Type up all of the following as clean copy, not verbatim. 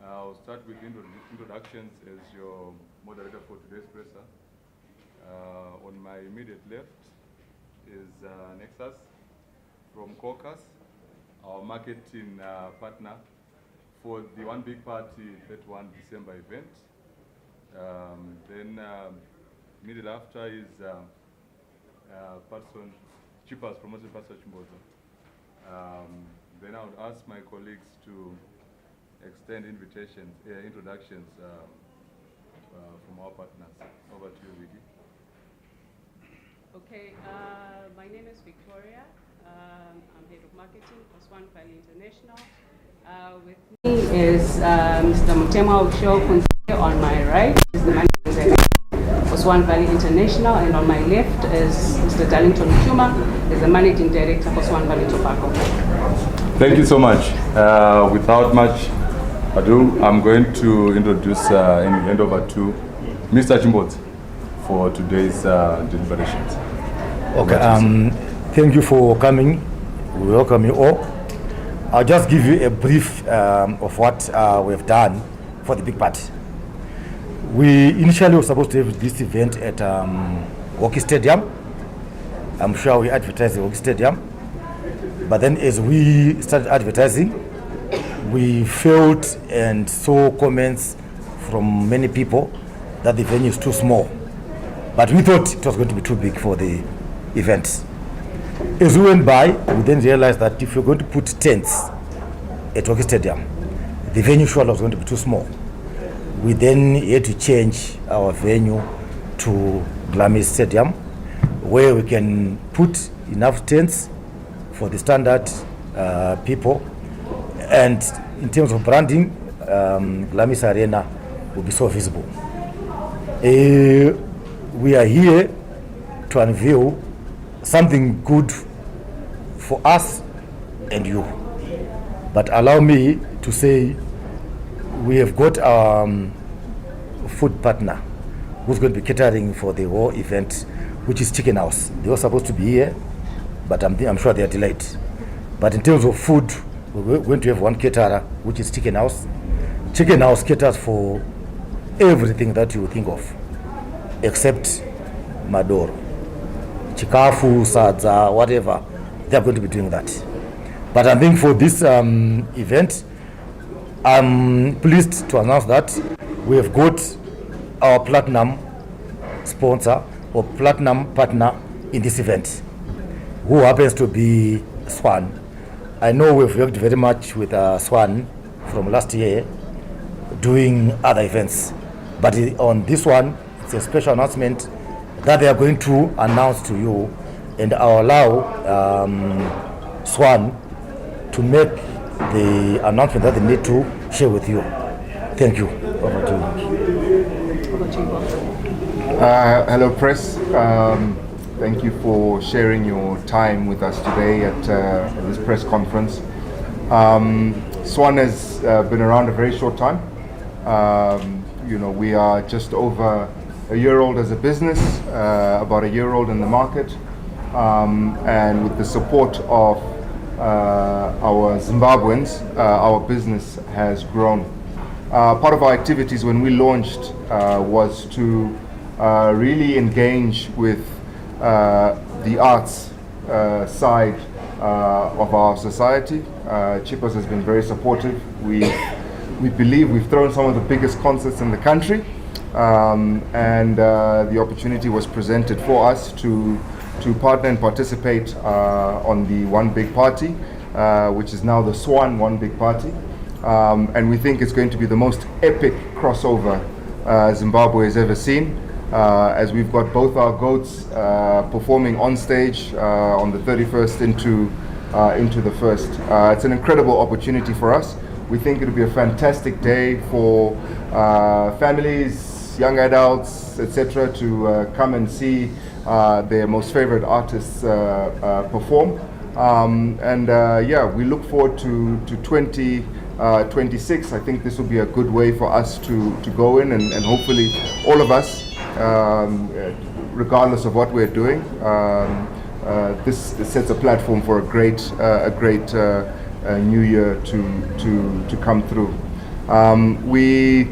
I'll start with introductions as your moderator for today's Prayzah. On my immediate left is Nexus from Caucus, our marketing partner for the One Big Party 31 December event. Then immediately after is Cheapers Promotion Pastor Chimbozo. Then I would ask my colleagues to extend introductions from our partners. Over to you, Winky. Okay, my name is Victoria. I'm head of marketing for Swan International. With me is Mr. Mutema Usho on my right, is the managing director for Swan Valley International, and on my left is Mr. Darlington Chuma, is the managing director for Swan Valley Tobacco. Thank you so much. Without much ado, I'm going to introduce and hand over to Mr. Chimbozo for today's deliberations. Okay, thank you for coming. We welcome you all. I'll just give you a brief of what we've done for the big party. We initially were supposed to have this event at Hockey Stadium. I'm sure we advertised the Hockey Stadium. But then as we started advertising, we felt and saw comments from many people that the venue is too small. But we thought it was going to be too big for the event. As we went by, we then realized that if you're going to put tents at Hockey Stadium, the venue surely was going to be too small. We then had to change our venue to Glamis Stadium, where we can put enough tents for the standard people. And in terms of branding, Glamis Arena will be so visible. We are here to unveil something good for us and you. But allow me to say we have got our food partner who's going to be catering for the whole event, which is Chicken House. They were supposed to be here, but I'm sure they are delayed. But in terms of food, we're going to have one caterer, which is Chicken House. Chicken House caters for everything that you think of, except Madoro. Chikafu, Sadza, whatever, they're going to be doing that. But I think for this event, I'm pleased to announce that we have got our platinum sponsor or platinum partner in this event, who happens to be Swan. I know we've worked very much with Swan from last year doing other events, but on this one, it's a special announcement that they are going to announce to you, and I'll allow Swan to make the announcement that they need to share with you. Thank you. Over to you. Hello, press. Thank you for sharing your time with us today at this press conference. Swan has been around a very short time. We are just over a year old as a business, about a year old in the market, and with the support of our Zimbabweans, our business has grown. Part of our activities when we launched was to really engage with the arts side of our society. Cheapers has been very supportive. We believe we've thrown some of the biggest concerts in the country, and the opportunity was presented for us to partner and participate on the One Big Party, which is now the Swan One Big Party. And we think it's going to be the most epic crossover Zimbabwe has ever seen, as we've got both our goats performing on stage on the 31st into the 1st. It's an incredible opportunity for us. We think it'll be a fantastic day for families, young adults, etc., to come and see their most favorite artists perform. We look forward to 2026. I think this will be a good way for us to go in and hopefully all of us, regardless of what we're doing, this sets a platform for a great new year to come through. We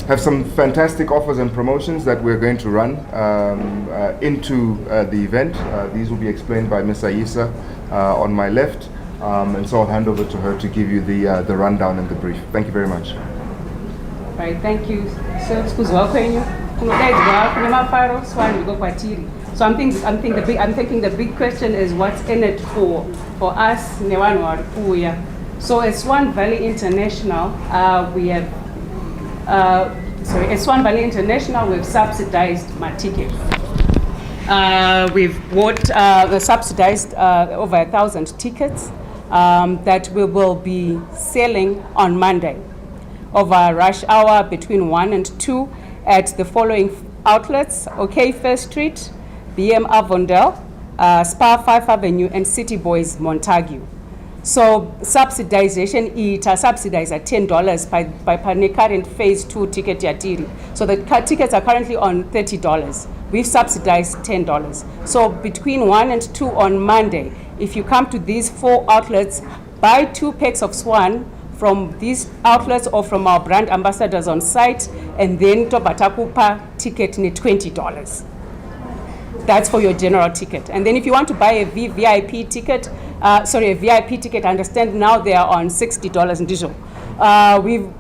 have some fantastic offers and promotions that we're going to run into the event. These will be explained by Ms. Aisa on my left, and so I'll hand over to her to give you the rundown and the brief. Thank you very much. Right, thank you. So I'm thinking the big question is what's in it for us. So at Swan Valley International, at Swan Valley International, we've subsidized my ticket. We've bought subsidized over 1,000 tickets that we will be selling on Monday over rush hour between 1 and 2 at the following outlets: OK First Street, BM Avondale, Spa 5 Avenue, and City Boys Montague. So subsidization subsidized at $10 by current phase 2 ticket yatiri. So the tickets are currently on $30. We've subsidized $10. So between 1 and 2 on Monday, if you come to these 4 outlets, buy 2 packs of Swan from these outlets or from our brand ambassadors on site, and then Tobatakupa ticket ni $20. That's for your general ticket. And then if you want to buy a VIP ticket, a VIP ticket, I understand now they are on $60 in digital.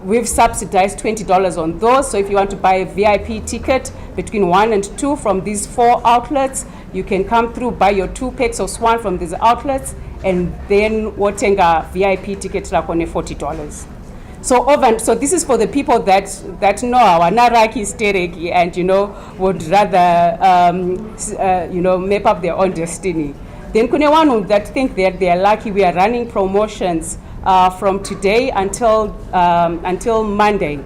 We've subsidized $20 on those. So if you want to buy a VIP ticket between 1 and 2 from these 4 outlets, you can come through, buy your 2 packs of Swan from these outlets, and then wotenga VIP ticket like on $40. So this is for the people that know our naraki stereki and would rather map up their own destiny. Then kune one that think that they are lucky. We are running promotions from today until Monday,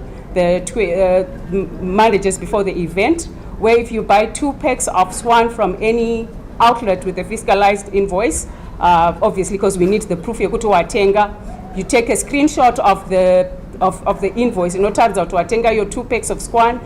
Monday just before the event, where if you buy 2 packs of Swan from any outlet with a fiscalized invoice, obviously because we need the proof yokuti watenga, you take a screenshot of the invoice. Turns out to watenga your 2 packs of Swan,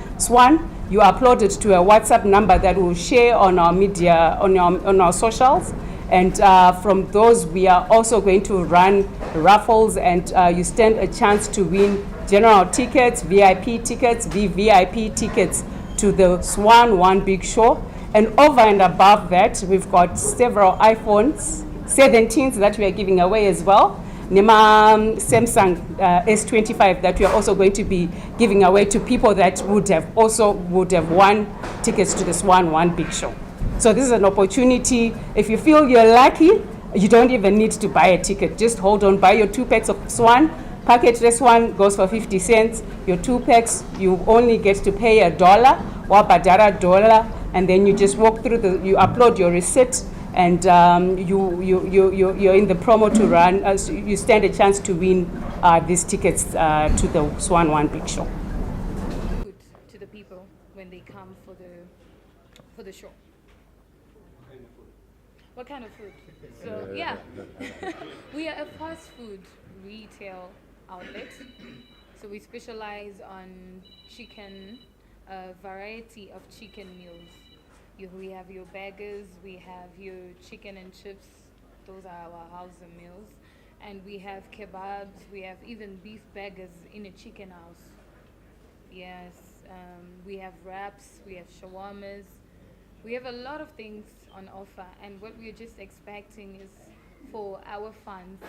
you upload it to a WhatsApp number that we'll share on our media, on our socials. And from those, we are also going to run raffles, and you stand a chance to win general tickets, VIP tickets, VVIP tickets to the Swan One Big Show. And over and above that, we've got several iPhones 17s that we are giving away as well. Nema Samsung S25 that we are also going to be giving away to people that would have won tickets to the Swan One Big Show. So this is an opportunity. If you feel you're lucky, you don't even need to buy a ticket. Just hold on, buy your 2 packs of Swan. Packet this one goes for 50 cents. Your 2 packs, you only get to pay $1, or $1, and then you just walk through you upload your receipt, and you're in the promo to run. You stand a chance to win these tickets to the Swan One Big Show. To the people when they come for the show. What kind of food? So yeah, we are a fast food retail outlet. So we specialize on chicken, a variety of chicken meals. We have your burgers, we have your chicken and chips. Those are our house meals. And we have kebabs, we have even beef burgers in a chicken house. Yes, we have wraps, we have shawarmas. We have a lot of things on offer, and what we're just expecting is for our fans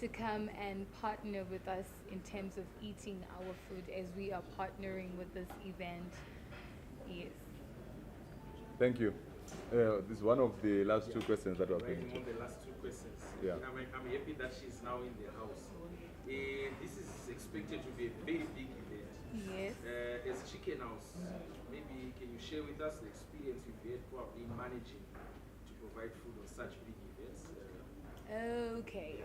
to come and partner with us in terms of eating our food as we are partnering with this event. Yes. Thank you. This is one of the last 2 questions that were Right, being on the last 2 questions. Yeah. I'm happy that she's now in the house. This is expected to be a very big event. Yes. As Chicken House, maybe can you share with us the experience you've had probably managing to provide food on such big events? Okay.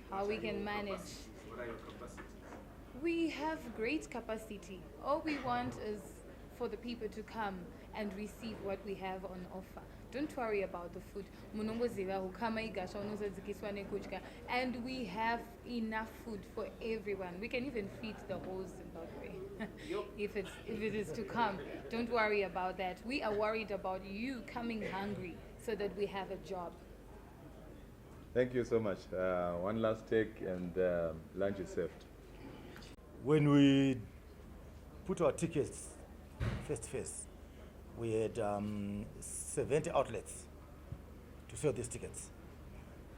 How we can manage. What are your capacities? We have great capacity. All we want is for the people to come and receive what we have on offer. Don't worry about the food. And we have enough food for everyone. We can even feed the whole Zimbabwe if it is to come. Don't worry about that. We are worried about you coming hungry so that we have a job. Thank you so much. One last take, and lunch is served. When we put our tickets face to face, we had 70 outlets to sell these tickets.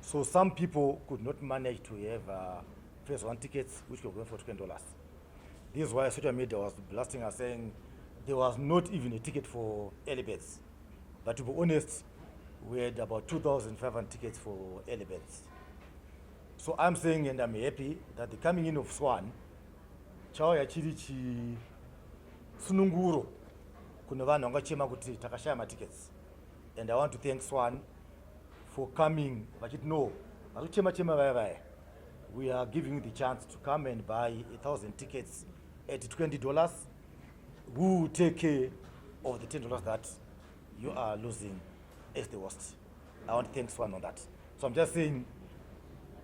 So some people could not manage to have phase one tickets, which were going for $20. This is why social media was blasting us, saying there was not even a ticket for early birds. But to be honest, we had about 2,500 tickets for early birds. So I'm saying, and I'm happy, that the coming in of Swan, chao ya chiri chi sununguro, kuna vanhu vangachema kuti takashaya ma tickets. And I want to thank Swan for coming, but no, we are giving you the chance to come and buy 1,000 tickets at $20. Who will take care of the $10 that you are losing as the worst? I want to thank Swan on that. So I'm just saying,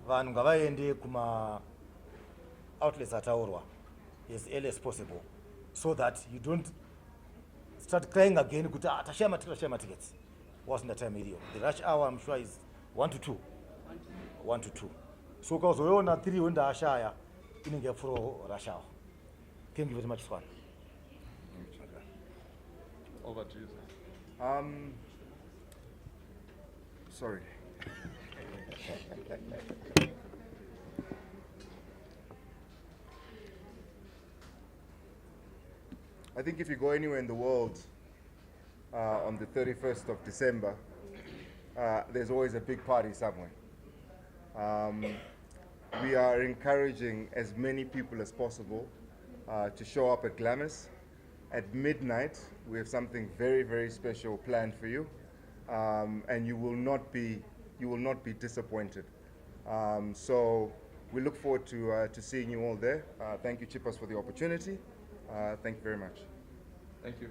vanhu ngavaende kuma outlets ataurwa as early as possible, so that you don't start crying again kuti tashaya ma tickets. Wasn't the time video. The rush hour, I'm sure, is 1 to 2. 1 to 2. So because we on 3 when the ashaya inenge for rush hour. Thank you very much, Swan. Over to you, sir. Sorry. I think if you go anywhere in the world on the 31st of December, there's always a big party somewhere. We are encouraging as many people as possible to show up at Glamis. At midnight, we have something very, very special planned for you, and you will not be disappointed. So we look forward to seeing you all there. Thank you, Chipas, for the opportunity. Thank you very much. Thank you.